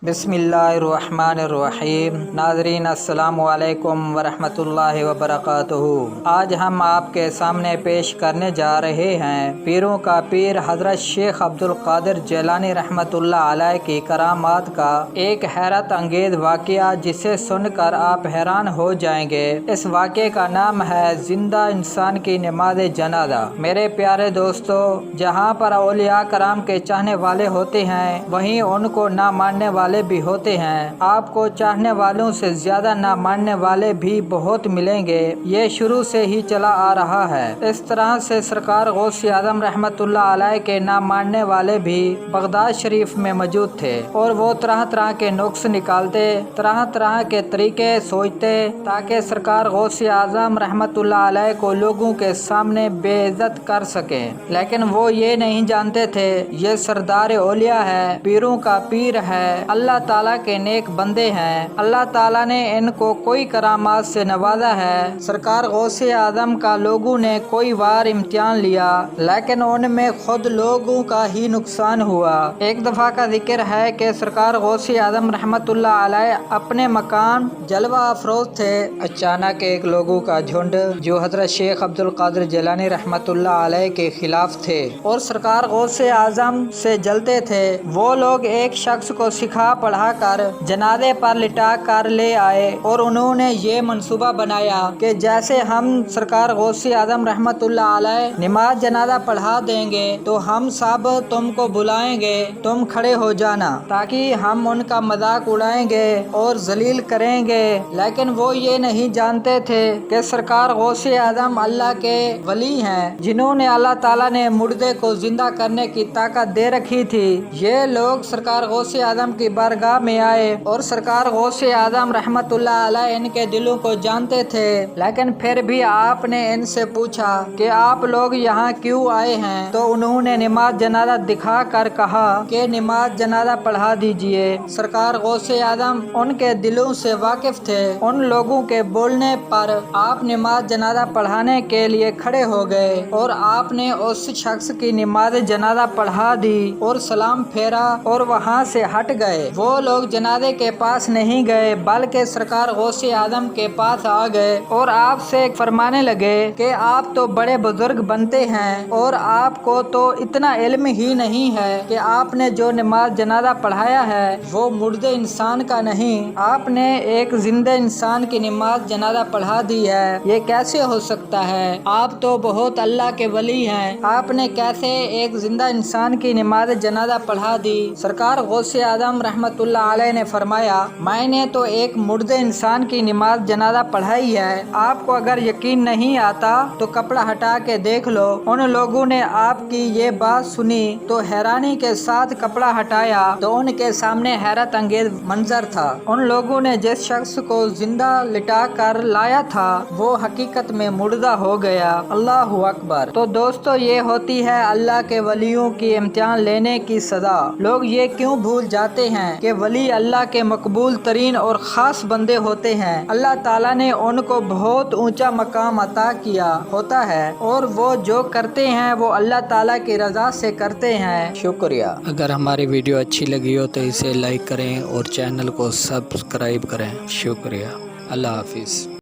बिस्मिल्लाहिर्रहमानिर्रहीम। नाज़रीन अस्सलामु अलैकुम वरहमतुल्लाहि वबरकातुहू। आज हम आपके सामने पेश करने जा रहे हैं पीरों का पीर हज़रत शेख अब्दुल कादिर जिलानी रहमतुल्लाह अलैह की करामात का एक हैरत अंगेज वाक़या, जिसे सुनकर आप हैरान हो जाएंगे। इस वाक़े का नाम है जिंदा इंसान की नमाज जनाजा। मेरे प्यारे दोस्तों, जहाँ पर औलिया कराम के चाहने वाले होते हैं, वहीं उनको ना मानने वाले भी होते हैं। आपको चाहने वालों से ज्यादा ना मानने वाले भी बहुत मिलेंगे। ये शुरू से ही चला आ रहा है। इस तरह से सरकार गौसे आजम रहमतुल्लाह अलैह के ना मानने वाले भी बगदाद शरीफ में मौजूद थे, और वो तरह तरह के नुक्स निकालते, तरह तरह के तरीके सोचते, ताकि सरकार गौसे आजम रहमतुल्लाह अलैह को लोगों के सामने बेइज्जत कर सके। लेकिन वो ये नहीं जानते थे, ये सरदार औलिया है, पीरों का पीर है, अल्लाह ताला के नेक बंदे हैं। अल्लाह ताला ने इनको कोई करामात से नवाजा है। सरकार गौसे आजम का लोगों ने कोई बार इम्तिहान लिया, लेकिन उनमें खुद लोगों का ही नुकसान हुआ। एक दफा का जिक्र है कि सरकार गौसे आजम रहमतुल्लाह अलैह अपने मकान जलवा अफरोज थे। अचानक एक लोगों का झुंड, जो हजरत शेख अब्दुल कादिर जिलानी रहमतुल्लाह अलैह के खिलाफ थे और सरकार गौसे आजम से जलते थे, वो लोग एक शख्स को सिखा पढ़ा कर जनाजे पर लिटा कर ले आए, और उन्होंने ये मंसूबा बनाया कि जैसे हम सरकार गौसे आजम रहमतुल्लाह अलैह नमाज जनाजा पढ़ा देंगे तो हम सब तुमको बुलाएंगे, तुम खड़े हो जाना, ताकि हम उनका मजाक उड़ाएंगे और जलील करेंगे। लेकिन वो ये नहीं जानते थे कि सरकार गौसे आजम अल्लाह के वली हैं, जिन्होंने अल्लाह ताला ने मुर्दे को जिंदा करने की ताकत दे रखी थी। ये लोग सरकार गौसे आजम की बारगाह में आए, और सरकार गौसे आजम रहमतुल्लाह अलैह इनके दिलों को जानते थे। लेकिन फिर भी आपने इनसे पूछा कि आप लोग यहाँ क्यों आए हैं, तो उन्होंने नमाज जनाजा दिखा कर कहा कि नमाज जनाजा पढ़ा दीजिए। सरकार गौसे आजम उनके दिलों से वाकिफ थे। उन लोगों के बोलने पर आप नमाज जनाजा पढ़ाने के लिए खड़े हो गए, और आपने उस शख्स की नमाज जनाजा पढ़ा दी और सलाम फेरा और वहाँ से हट गए। वो लोग जनाजे के पास नहीं गए, बल्कि सरकार गौसे आजम के पास आ गए और आपसे फरमाने लगे कि आप तो बड़े बुजुर्ग बनते हैं, और आपको तो इतना इल्म ही नहीं है कि आपने जो नमाज जनाजा पढ़ाया है वो मुर्दे इंसान का नहीं, आपने एक जिंदा इंसान की नमाज जनाजा पढ़ा दी है। ये कैसे हो सकता है? आप तो बहुत अल्लाह के वली हैं, आपने कैसे एक जिंदा इंसान की नमाज जनाजा पढ़ा दी? सरकार गौसे आजम रहमतुल्लाह अलैह ने फरमाया, मैंने तो एक मुर्दे इंसान की नमाज जनाजा पढ़ाई है। आपको अगर यकीन नहीं आता तो कपड़ा हटा के देख लो। उन लोगों ने आपकी ये बात सुनी तो हैरानी के साथ कपड़ा हटाया, तो उनके सामने हैरत अंगेज मंजर था। उन लोगों ने जिस शख्स को जिंदा लिटा कर लाया था, वो हकीकत में मुर्दा हो गया। अल्लाह अकबर। तो दोस्तों, ये होती है अल्लाह के वलियों की इम्तिहान लेने की सजा। लोग ये क्यों भूल जाते हैं कि वली अल्लाह के मकबूल तरीन और ख़ास बंदे होते हैं। अल्लाह ताला ने उनको बहुत ऊंचा मकाम अता किया होता है, और वो जो करते हैं वो अल्लाह ताला की रज़ा से करते हैं। शुक्रिया। अगर हमारी वीडियो अच्छी लगी हो तो इसे लाइक करें और चैनल को सब्सक्राइब करें। शुक्रिया। अल्लाह हाफिज़।